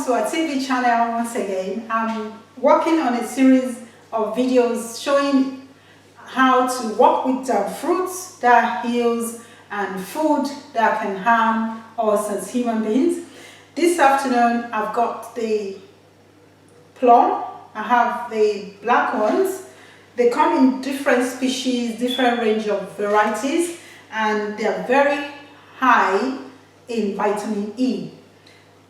to our TV channel once again. I'm working on a series of videos showing how to work with fruits that heals and food that can harm us as human beings. This afternoon I've got the plum, I have the black ones. They come in different species, different range of varieties, and they are very high in vitamin E.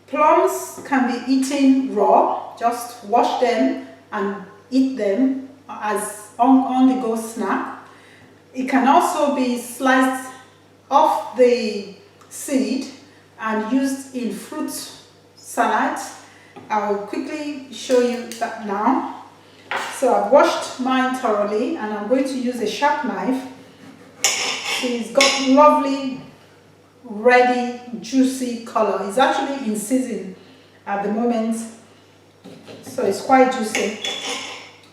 Plums can be eaten raw, just wash them and eat them as on-the-go snack. It can also be sliced off the seed and used in fruit salad. I will quickly show you that now. So I've washed mine thoroughly and I'm going to use a sharp knife. So it's got lovely, ready, juicy color. It's actually in season at the moment, so it's quite juicy.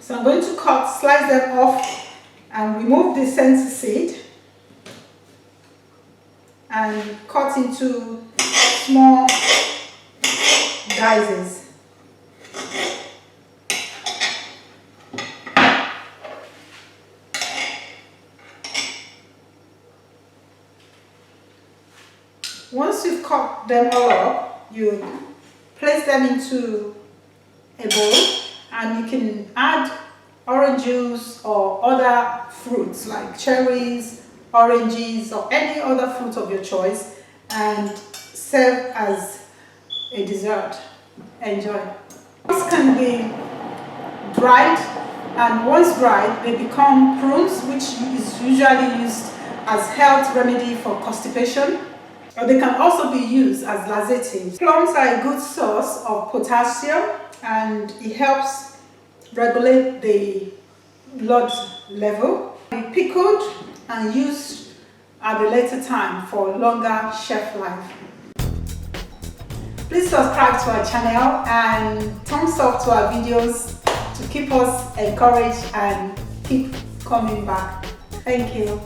So I'm going to slice them off and remove the center seed and cut into small dices. Once you've cut them all up, you place them into a bowl and you can add orange juice or other fruits like cherries, oranges, or any other fruit of your choice and serve as a dessert. Enjoy. This can be dried, and once dried they become prunes, which is usually used as health remedy for constipation. Or they can also be used as laxatives. Plums are a good source of potassium and it helps regulate the blood level. Be pickled and used at a later time for longer shelf life. Please subscribe to our channel and thumbs up to our videos to keep us encouraged and keep coming back. Thank you.